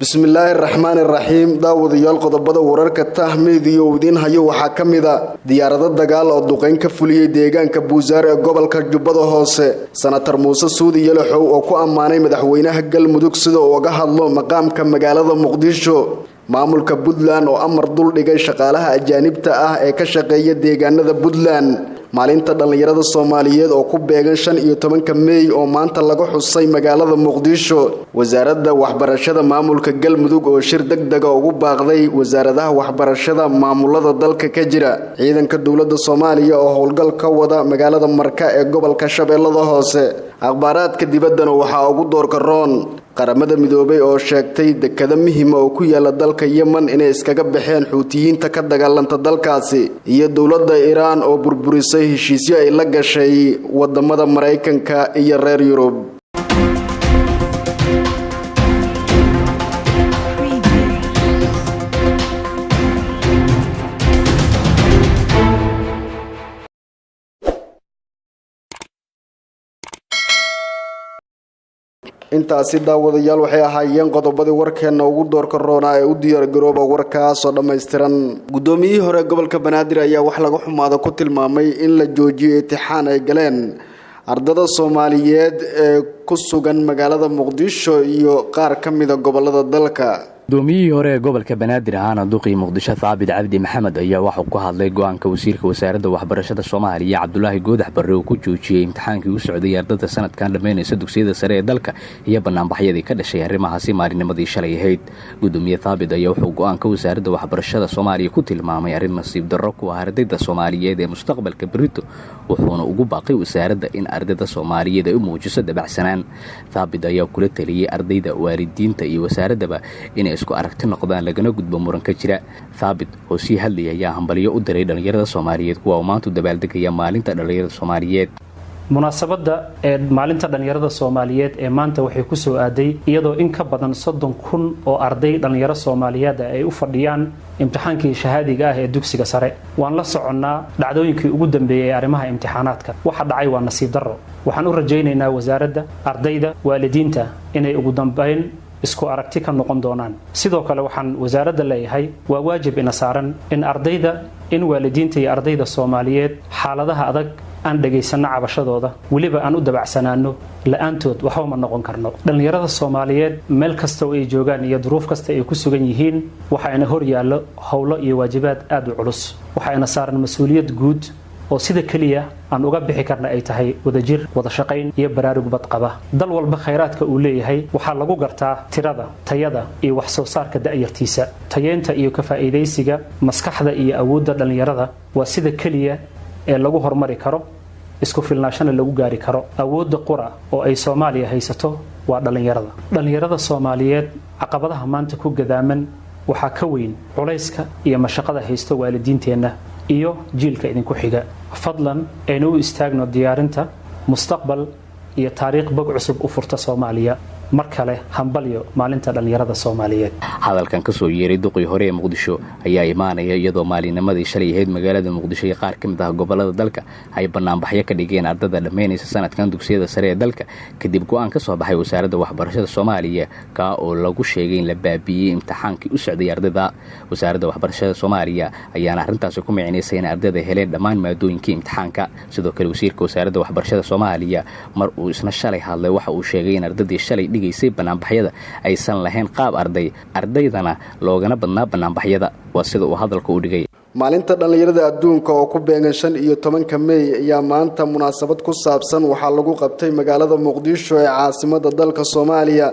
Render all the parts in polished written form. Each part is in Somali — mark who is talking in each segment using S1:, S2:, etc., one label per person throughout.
S1: bismillaahi raxmaani raxiim daawadayaal qodobada wararka tahmiidiyo idin hayo waxaa ka mid ah diyaarado dagaal oo duqeyn ka fuliyay deegaanka Buusaar ee gobolka Jubbada Hoose senator Muuse Suudi Yalaxow oo ku ammaanay madaxweynaha Galmudug sida uu uga hadlo maqaamka magaalada Muqdisho maamulka Puntland oo amar dul dhigay shaqaalaha ajaanibta ah ee ka shaqeeya deegaanada Puntland maalinta dhalinyarada Soomaaliyeed oo ku beegan 15 May oo maanta lagu xusay magaalada Muqdisho wasaaradda waxbarashada maamulka Galmudug oo shir degdeg ah ugu baaqday wasaaradaha waxbarashada maamulada dalka ka jira ciidanka dawladda Soomaaliya oo howlgal ka wada magaalada Marka ee gobolka Shabeellada Hoose akhbaaraadka dibaddana waxa ugu doorka roon qaramada midoobay oo sheegtay dekada muhiim ah oo ku yaala dalka Yemen inay iskaga baxeen xuutiyiinta ka dagaalanta dalkaasi iyo dawladda Iran oo burburisay heshiisyo ay la gashay wadamada Mareykanka iyo reer Yurub intaasi daawadayaal waxay ahaayeen qodobadii warkeena ugu doorka roona ee u diyaar garooba warkaas oo dhameystiran gudoomiyihii hore gobolka Banaadir ayaa wax laga xumaado ku tilmaamay in la joojiyo imtixaan ay galeen ardada Soomaaliyeed ee ku sugan magaalada Muqdisho iyo qaar ka mid ah gobolada dalka
S2: gudoomiyihii hore ee gobolka Banaadir ahaana duqii Muqdisho Thaabit Cabdi Maxamed ayaa waxa uu ku hadlay go'aanka wasiirka wasaaradda waxbarashada Soomaaliya Cabdullaahi Goodax Barre oo ku joojiyay imtixaankii u socday ardada sanadkan dhameynaysa dugsiyada sare ee dalka iyo banaanbaxyadii ka dhashay arrimahaasi maalinimadii shalay ahayd gudoomiye Thaabit ayaa wuxuu go'aanka wasaaradda waxbarashada Soomaaliya ku tilmaamay arrin nasiib darro ku ah ardayda Soomaaliyeed ee mustaqbalka berrito wuxuuna ugu baaqay wasaaradda in ardayda Soomaaliyeed ay u muujiso dabacsanaan Thaabit ayaa kula taliyay ardayda waalidiinta iyo wasaaradaba inay isku aragti noqdaan lagana gudbo muranka jira Thaabit oo si hadlay ayaa hambaliyo u diray dhalinyarada Soomaaliyeed kuwa maanta dabaaldegaya maalinta dhalinyarada Soomaaliyeed
S3: munaasabada ee maalinta dhalinyarada Soomaaliyeed ee maanta waxay ku soo aaday iyadoo in ka badan 30,000 oo arday dhalinyaro Soomaaliyeed ay u fadhiyaan imtixaankii shahaadiga ah ee dugsiga sare waan la soconnaa dhacdooyinkii ugu dambeeyay arrimaha imtixaanaadka waxa dhacay waa nasiib darro waxaan u rajaynaynaa wasaaradda ardayda waalidiinta inay ugu dambeyn isku aragti ka noqon doonaan sidoo kale waxaan wasaaradda leeyahay waa waajib ina saaran in waalidiinta iyo ardayda Soomaaliyeed xaaladaha adag aan dhageysano cabashadooda waliba aan u dabacsanaano la'aantood waxba ma noqon karno dhalinyarada Soomaaliyeed meel kasta oo ay joogaan iyo duruuf kasta ay ku sugan yihiin waxa ina hor yaalo hawlo iyo waajibaad aad u culus waxa ina saaran mas'uuliyad guud oo sida kaliya aan uga bixi karna ay tahay wadajir wada shaqayn iyo baraarug badqaba dal walba khayraadka uu leeyahay waxa lagu gartaa tirada tayada iyo wax soo saarka da'yartiisa tayeenta iyo ka faa'iideysiga maskaxda iyo awoodda dhalinyarada waa sida kaliya ee lagu hormari karo isku filnaashana lagu gaari karo awoodda qura oo ay Soomaaliya haysato waa dhalinyarada Soomaaliyeed caqabadaha maanta ku gadaaman waxa ka weyn culayska iyo mashaqada haysto waalidiinteena iyo jiilka idinku xiga fadlan aynu u istaagno diyaarinta mustaqbal iyo taariikh bog cusub u furta Soomaaliya mar kale hambalyo maalinta dhalinyarada Soomaaliyeed
S2: hadalkan ka soo yeeray duqii hore ee Muqdisho ayaa imaanaya iyadoo maalinimadii shalay ahayd magaalada Muqdisho iyo qaar ka mid ah gobolada dalka ay banaanbaxyo ka dhigeen ardada dhameynaysa sanadkan dugsiyada sare ee dalka kadib go'aan ka soo baxay wasaaradda waxbarashada Soomaaliya ka oo lagu sheegay in la baabiyay imtixaankii u socday ardada wasaaradda waxbarashada Soomaaliya ayaana arrintaas ku micnaysay in ardada heleen dhammaan maadooyinkii imtixaanka sidoo kale wasiirka wasaaradda waxbarashada Soomaaliya mar uu isna shalay hadlay waxa uu sheegay in ardadii shalay dhigaysay banaanbaxyada aysan lahayn qaab ardaydana loogana badnaa banaanbaxyada waa sida uu hadalka u dhigay
S1: maalinta dhalinyarada adduunka oo ku beegan 15 May ayaa maanta munaasabad ku saabsan waxa lagu qabtay magaalada Muqdisho ee caasimadda dalka Soomaaliya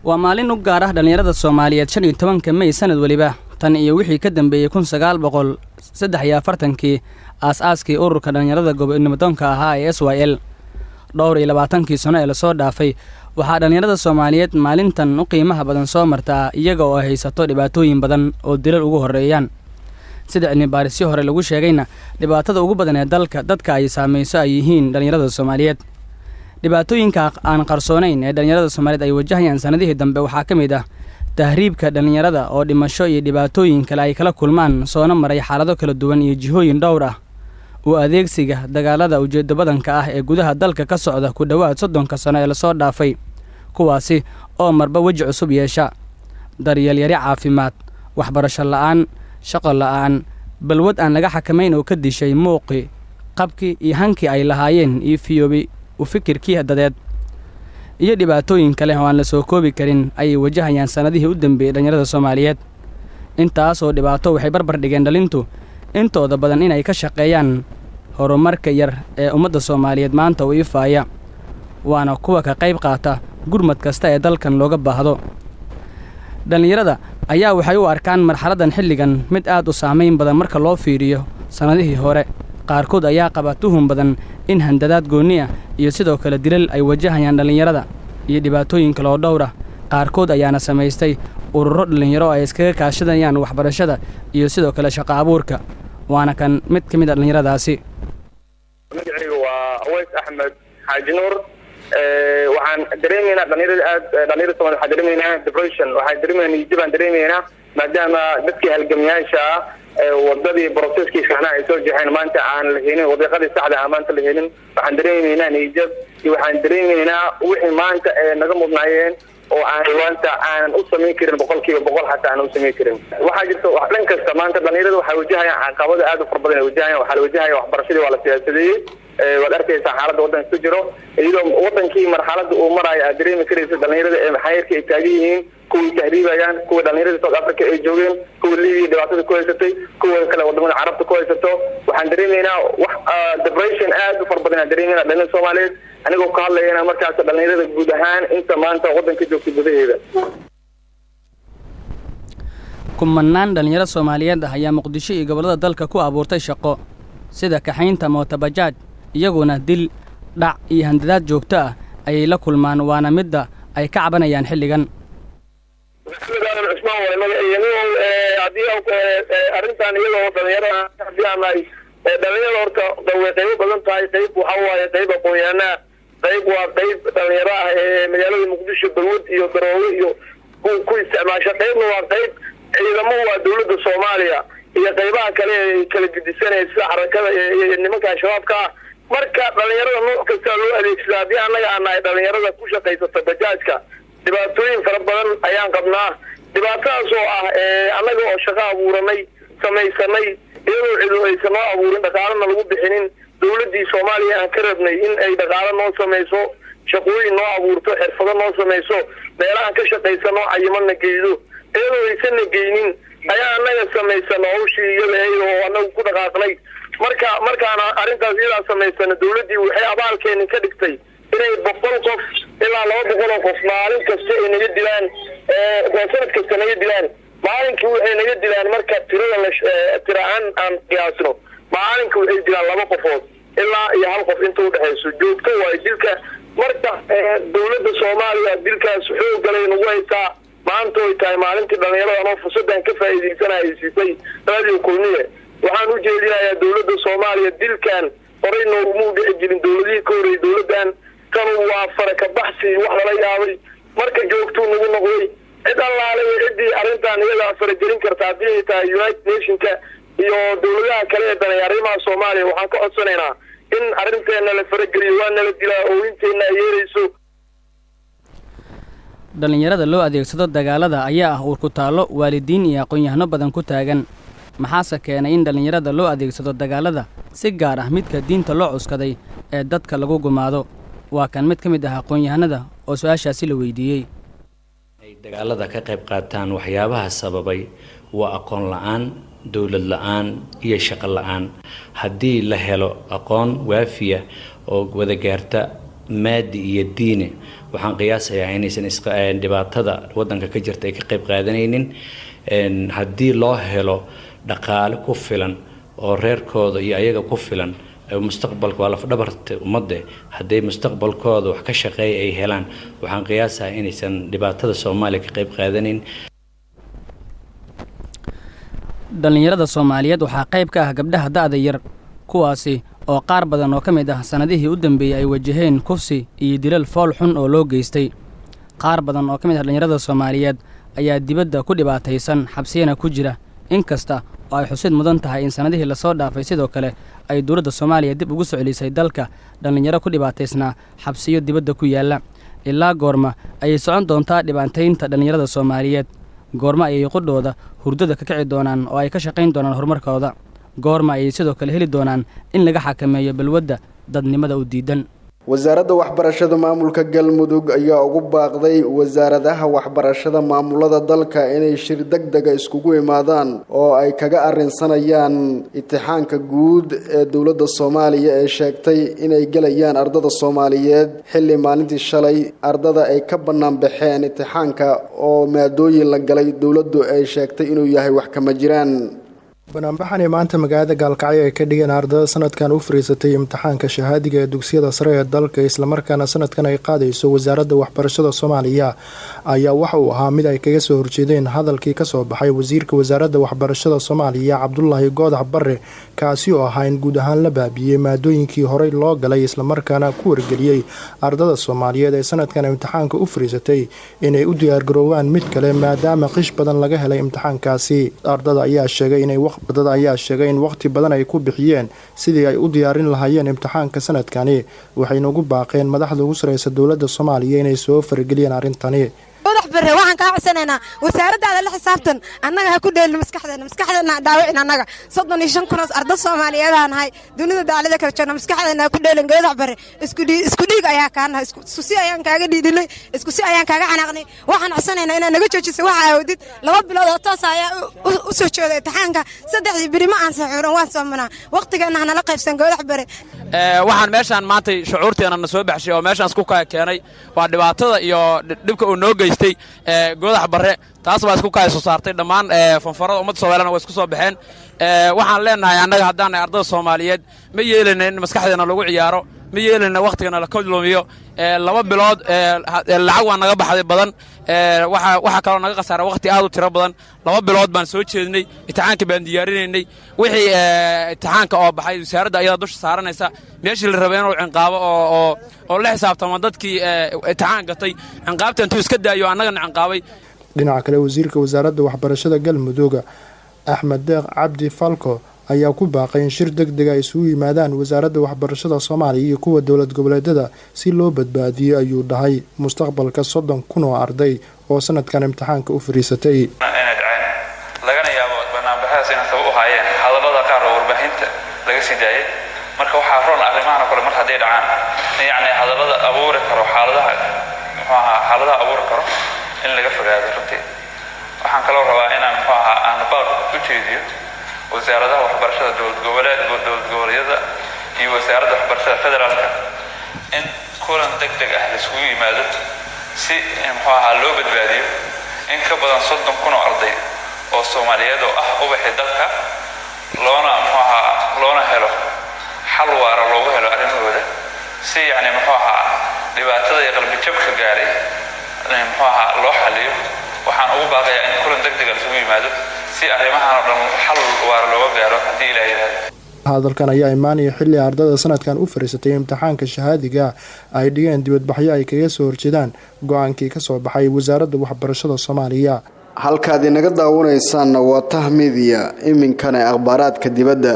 S4: waa maalin u gaar ah dhalinyarada Soomaaliyeed 15 May sanad waliba tan iyo wixii ka dambeeyay 1943 aasaaskii ururka dhalinyarada gobonimada ahaa ee SYL dhowr iyo 20 sano ee la soo dhaafay waxaa dhalinyarada Soomaaliyeed maalintan u qiimaha badan soo martaa iyaga oo haysato dhibaatooyin badan oo dilal ugu horeeyaan sida cilmi baarisyo hore lagu sheegayna dhibaatada ugu badan ee dadka ay saameyso ay yihiin dhalinyarada Soomaaliyeed dhibaatooyinka aan qarsoonayn ee dhalinyarada Soomaaliyeed ay wajahayaan sanadihii dambe waxaa ka mid ah tahriibka dhalinyarada oo dhimasho iyo dhibaatooyin kale ay kala kulmaan soona maray xaalado kala duwan iyo jihooyin dhowr ah oo adeegsiga dagaalada ujeedo badanka ah ee gudaha dalka ka socda ku dhawaad 30 sano ee la soo dhaafay kuwaasi oo marba waji cusub yeesha daryeelyari caafimaad waxbarasho la'aan shaqo la'aan balwad aan laga xakamayn oo ka dishay muuqii qabkii iyo hankii ay lahaayeen iyo fiyoobi u fikirkii dadeed iyo dhibaatooyin kale oo aan la soo koobi karin ayay wajahayaan sannadihii u dambeeyey dhallinyarada soomaaliyeed intaasoo dhibaato waxay barbar dhigeen dhalintu intooda badan inay ka shaqeeyaan horumarka yar ee ummadda soomaaliyeed maanta u ifaaya waana kuwa ka qayb qaata gurmad kasta ee dalkan looga baahdo dhallinyarada ayaa waxay u arkaan marxaladdan xilligan mid aad u saamayn badan marka loo fiiriyo sannadihii hore qaarkood ayaa qaba tuhun badan in handadaad goonni ah iyo sidoo kale dilal ay wajahayaan dhallinyarada iyo dhibaatooyin kale oo dhowr ah qaarkood ayaana samaystay ururo dhallinyaro ay iskaga kaashadayaan waxbarashada iyo sidoo kale shaqo abuurka waana kan mid ka mid a dhallinyaradaasi
S5: magacaygu waa aweys axmed xaaji nuur waxaan dareemaynaa dhalinyarada Soomaaliyeed waxaan dareemaynaa depression waxaan dareemaynaa niyadjabaan dareemaynaa maadaama dadkii halgamayaasha wadadii processkii saxnaa ay soo jeexeen maanta aan la helin wadiiqadii saxda ah maanta la helin waxaan dareemaynaa niyadjab iyo waxaan dareemaynaa wixii maanta naga mudnaayeen oo aan maanta aanan u samayn karin 100% xataa aan u samayn karin waxaa jirta wax dhan kasta maanta dhalinyarada waxay wajahayaan caqabado aad u fara badan wajahayaan waxaa la wajahaya waxbarashadii waa la siyaasadeeyey waad arkaysaa xaaladda waddanka ku jiro iyadoo waddankii marxaladda uu marayo aad dareemi karaysa dhalinyarada ee maxaayirka ay taagan yihiin kuwii tahriibayaan kuwa dhalinyarada South Africa ay joogeen kuwa Libiya dhibaatada ku haysatay kuwa kale wadamada Carabta ku haysato waxaan dareemaynaa wax depression aad u fara badan aan dareemaynaa dhalinyarada Soomaaliyeed anigoo ka hadlayna markaas dhalinyarada guud ahaan inta maanta waddanka joogta gudaheeda
S4: kumanaan dhalinyaro Soomaaliyeed ah ayaa Muqdisho iyo gobolada dalka ku abuurtay shaqo sida kaxaynta mootobajaaj iyaguna dil dhac iyo handadaad joogto ah ayay la kulmaan waana midda ay ka cabanayaan xilligan
S5: arrintan iyadoo dhalinyaro horta way qaybo badan tahay qayb waxa waaye qayb aqoon-yahanaa qayb waa qayb dhalinyaro ah ee magaalada Muqdisho balwad iyo daroogo iyo ku isticmaasha qaybna waa qayb ciidamo waa dawladda Soomaaliya iyo qaybaha kale ee kala gedisanaya sida xarakada iyo nimanka shabaabka marka dhalinyarada nooc kasta loo adeegsado haddii annaga aan nahay dhalinyarada ku shaqaysata bajaajka dhibaatooyin fara badan ayaan qabnaa dhibaatadaas oo ah annaga oo shaqo abuuranay samaysanay iyadoo cidu aysan noo abuurin dhaqaalana lagu bixinin dawladdii Soomaaliya aan ka rabnay in ay dhaqaalo noo samayso shaqooyin noo abuurto xirfado noo samayso meelahan ka shaqaysano cayimadna geydo iyadoo aysan geynin ayaa annaga samaysano hawshii iyada oo annagu ku dhaqaaqnay markaana arrintaas iyadaa samaysana dawladdii waxay abaalkeeni ka dhigtay inay 100 qof ilaa 200 qof maalin kasta ay naga dilaan sanad kasta naga dilaan maalinkii waxay naga dilaan marka tiraan aan qiyaasno maalinkii waxay dilaan 2 qofood ilaa iyo 1 qof inta u dhaxayso joogto waa dilka marka dawladda Soomaaliya dilkaas xoog galay nagu haysaa maanta ay tahay maalintii dhalinyarada oo fursadan ka faa'iideysanayay siisay radio kulmiye waxaan u jeedinayaa dawladda Soomaaliya dilkan horay noogu dhici jirin dawladii ka horeeyay dawladdan kan waa faraka baxsi wax la yaabay marka joogto nagu noqday cid allaale cidii arrintan iyada faragelin karta hadii ay tahay United Nations-ka iyo dawladaha kale ee dhalinyarada Soomaaliya waxaan ka codsanaynaa in arrinteena la farageliyo waana la dilaa oo inteena yeerayso
S4: dhalinyarada loo adeegsado dagaalada ayaa ah uur ku taalo waalidiin iyo aqoon-yahano badan ku taagan maxaase keenay in dhalinyarada loo adeegsado dagaalada si gaar ah midka diinta loo cuskaday ee dadka lagu gumaado waa kan mid ka mid ah aqoon-yahanada oo su-aashaasi la weydiiyey
S6: ay dagaalada ka qayb qaataan waxyaabaha sababay waa aqoon la'aan dawlad la'aan iyo shaqo la'aan haddii la helo aqoon waafiya oo wada gaarta maadi iyo diine waxaan qiyaasayaa inaysan dhibaatada waddanka ka jirta ay ka qayb qaadanaynin haddii loo helo dhaqaale ku filan oo reerkooda iyo ayaga ku filan mustaqbalka waa lafdhabarta ummadda hadday mustaqbalkooda wax ka shaqeeya ay helaan waxaan qiyaasayaa inaysan dhibaatada Soomaaliya ka qayb qaadanayn
S4: dhalinyarada Soomaaliyeed waxaa qayb ka ah gabdhaha da'da yar kuwaasi oo qaar badan oo ka mid ah sanadihii u dambeeyay ay wajaheen kufsi iyo dilal fool xun oo loo geystay qaar badan oo ka mid ah dhalinyarada Soomaaliyeed ayaa dibadda ku dhibaataysan xabsiyana ku jira inkasta oo ay xusid mudan tahay in sanadihii la soo dhaafay sidoo kale ay dawladda Soomaaliya dib ugu soo celisay dalka dhalinyaro ku dhibaataysnaa xabsiyo dibadda ku yaala ilaa goorma ayay socon doontaa dhibaataynta dhalinyarada Soomaaliyeed goorma ayay qudhooda hurdada ka kici doonaan oo ay ka shaqayn doonaan horumarkooda goorma ayay sidoo kale heli doonaan in laga xakameeyo balwadda dadnimada u diidan
S1: wasaaradda waxbarashada maamulka galmudug ayaa ugu baaqday wasaaradaha waxbarashada maamulada dalka inay shir degdega iskugu imaadaan oo ay kaga arrinsanayaan imtixaanka guud ee dowladda Soomaaliya ee sheegtay inay galayaan ardada Soomaaliyeed xilli maalintii shalay ardada ay ka banaan baxeen imtixaanka oo maadooyin la galay dowladdu ay sheegtay inuu yahay wax kama jiraan
S7: banaanbaxani maanta magaalada gaalkacyo ay ka dhigeen ardada sanadkan u fariisatay imtixaanka shahaadiga ee dugsiyada sare ee dalka islamarkaana sanadkan ay qaadayso wasaaradda waxbarashada Soomaaliya ayaa waxa uu ahaa mid ay kaga soo horjeedeen hadalkii ka soo baxay wasiirka wasaaradda waxbarashada Soomaaliya Cabdullaahi Goodax Barre kaasi oo ahaa in guud ahaan la baabiyey maadooyinkii horey loo galay islamarkaana ku wargeliyey ardada Soomaaliyeed ee sanadkan imtixaanka u fariisatay inay u diyaargaroobaan mid kale maadaama qish badan laga helay imtixaankaasi ardada ayaa sheegay in waqti badan ay ku bixiyeen sidii ay u diyaarin lahaayeen imtixaanka sanadkani waxayna ugu baaqeen madaxda ugu sareysa dowladda Soomaaliya inay soo farageliyaan arrintani
S8: Goodax Barre waxaan ka codsanaynaa wasaaradda la xisaabtan annaga ha ku dheelin maskaxdeena dhaawicin annaga 35 kun arday Soomaaliyeed aan ahay dunida daalada kala joogna maskaxdeena ku dheelin Goodax Barre isku dhiig ayaa kaanahay isku si ayaan kaaga dhiidinay isku si ayaan kaaga xanaaqnay waxaan codsanaynaa inaad naga joojiso waxa aawdid 2 bilood oo toos ayaa u soo jeeday imtixaanka 3 biri ma aan saxuuran waan soomanaa waqtigeena nala qaybsan Goodax Barre
S9: waxaan meeshaan maanta shucuurteena soo baxshay oo meeshaan isku keenay waa dhibaatada iyo dhibka uu noo geystay Goodax Barre taas baa isku soo saartay dhammaan fanfarada ummadda Soomaaliyeed way isku soo baxeen waxaan leenahay annaga haddaan ardada Soomaaliyeed ma yeelanay in maskaxdeena lagu ciyaaro ma yeelanay waqtigeena la kordhoomiyo 2 bilood lacag waa naga baxday badan waxa kale oo naga qasaaray waqti aad u tiro badan 2 bilood baan soo jeednay imtixaanka baan diyaarinaynay wixii imtixaanka oo baxay wasaaradda ayaa dusha saaranaysa meeshii la rabay inuu cinqaabo oo la xisaabtamo dadkii imtixaan gatay cinqaabta intuu iska daayo annagana cinqaabay
S7: dhinaca kale wasiirka wasaaradda waxbarashada galmudug Axmed Deeq Cabdi Falko ayaa ku baaqay in shir degdeg ah isugu yimaadaan wasaaradda waxbarashada Soomaaliya iyo kuwa dowlad goboleedyada si loo badbaadiyo ayuu dhahay mustaqbalka 30 kun oo arday oo sanadkan imtixaanka u fariisatay
S10: lagana yaabo banaanbaxaas inay sabab u hayeen hadallada qaar oo warbaahinta laga sii daayay marka waxaa roon arrimahan kale mar haday dhacaan yani hadallada abuuri karo xaaladaha abuuri karo in laga fogaado runtii waxaan kaloo rabaa inaan aan baaq u jeediyo wasaaradda waxbarashada dowlad goboleedyada iyo wasaaradda waxbarashada federaalka in kulan degdeg ah la isugu yimaado si loo badbaadiyo in ka badan 30 kun oo arday oo Soomaaliyeed oo ah ubaxi dalka loona helo xal waara loogu helo arrimahooda si dhibaatada iyo qalbi jabka gaaray loo xaliyo waxaan ugu baaqayaa in kulan degdeg ah la isugu yimaado si arrimahan oo dhan xal waara looga gaaro haddii Ilaahay yiraahdo
S7: hadalkan ayaa imaanaya xilli ardada sanadkan u fariisatay imtixaanka shahaadiga ay dhigeen dibadbaxyo ay kaga soo horjeedaan go'aankii ka soo baxay wasaaradda waxbarashada Soomaaliya
S1: halkaad inaga daawanaysaan waa Tahmiidiya iminkana akhbaaraadka dibadda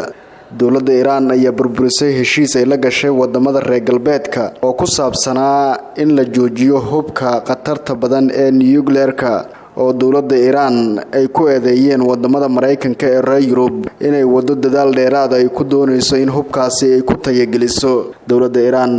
S1: dowladda Iran ayaa burburisay heshiis ay la gashay wadamada reer galbeedka oo ku saabsanaa in la joojiyo hubka khatarta badan ee nuclear-ka oo dowladda Iran ay ku eedeeyeen wadamada Mareykanka ee reer Yurub inay wado dadaal dheeraad ay ku doonayso in hubkaasi ay ku tayageliso dowladda Iran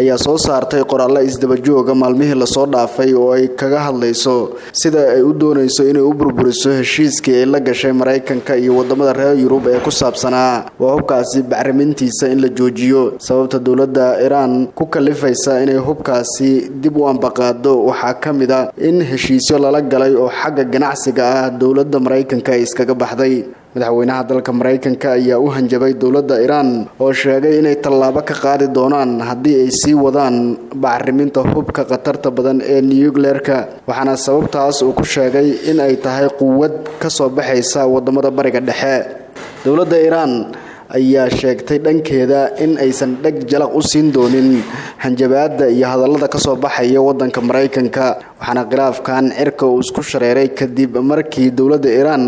S1: ayaa soo saartay qoraal isdaba joog maalmihii la soo dhaafay oo ay kaga hadlayso sida ay u doonayso inay u burburiso heshiiskii ay la gashay Mareykanka iyo wadamada reer Yurub ee ku saabsanaa waa hubkaasi bacrimintiisa in la joojiyo sababta dowladda Iran ku kalifaysa inay hubkaasi dib u anbaqaado waxaa kamid ah in heshiisyo lala galay oo xagga ganacsiga ah dowladda Mareykanka ay iskaga baxday madaxweynaha dalka Mareykanka ayaa u hanjabay dowladda Iran oo sheegay inay tallaabo ka qaadi doonaan haddii ay sii wadaan bacriminta hubka khatarta badan ee nuclear-ka waxaana sababtaas uu ku sheegay in ay tahay quwad ka soo baxaysa wadamada bariga dhexe dowladda Iran ayaa sheegtay dhankeeda in aysan dhag jalaq u siin doonin hanjabaadda iyo hadallada ka soo baxaya wadanka Mareykanka waxaana khilaafkan cirka uu isku shareeray kadib markii dowladda Iran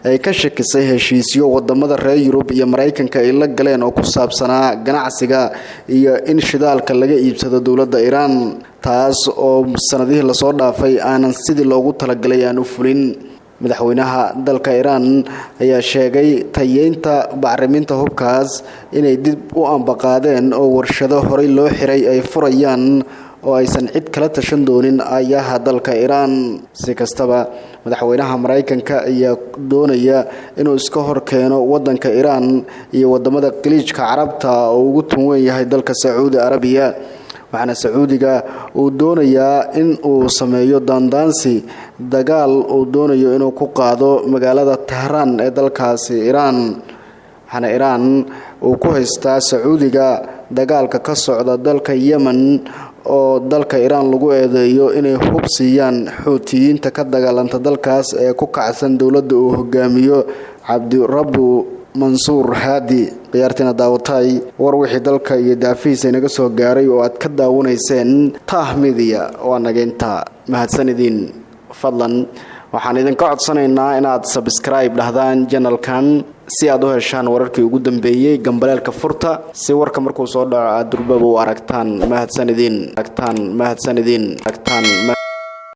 S1: ay ka shakisay heshiisyo wadamada reer Yurub iyo Mareykanka ay la galeen oo ku saabsanaa ganacsiga iyo in shidaalka laga iibsado dowladda Iran taas oo sanadihii la soo dhaafay aanan sidii loogu talagalay aan u fulin madaxweynaha dalka Iran ayaa sheegay tayeynta bacriminta hubkaas inay dib u ambaqaadeen oo warshado horey loo xiray ay furayaan oo aysan cid kala tashan doonin ayaha dalka Iran. Si kastaba madaxweynaha Mareykanka ayaa doonaya inuu iska hor keeno wadanka Iran iyo wadamada Khaliijka Carabta oo ugu tunweyn yahay dalka Sacuudi Arabiya, waxaana Sacuudiga uu doonayaa in uu sameeyo dandaansi dagaal uu doonayo inuu ku qaado magaalada Tehran ee dalkaasi Iran, waxaana Iran uu ku haystaa Sacuudiga dagaalka ka socda dalka Yemen oo dalka Iran lagu eedeeyo inay hub siiyaan Xuutiyiinta ka dagaalanta dalkaas ee ku kacsan dowladda uu hogaamiyo Cabdirabbu Mansuur Haadi. Qiyaartina daawatay war wixii dalka iyo daafihiisa inaga soo gaaray oo aad ka daawanayseen Tah Media waa nageynta mahadsanidin. Fadlan waxaan idinka codsanaynaa inaad subscribe dhahdaan channelkan si aad u heshaan wararkii ugu dambeeyay gambaleelka furta si warka markuu soo dhaco aad durbaba u aragtaan. mahadsanidin.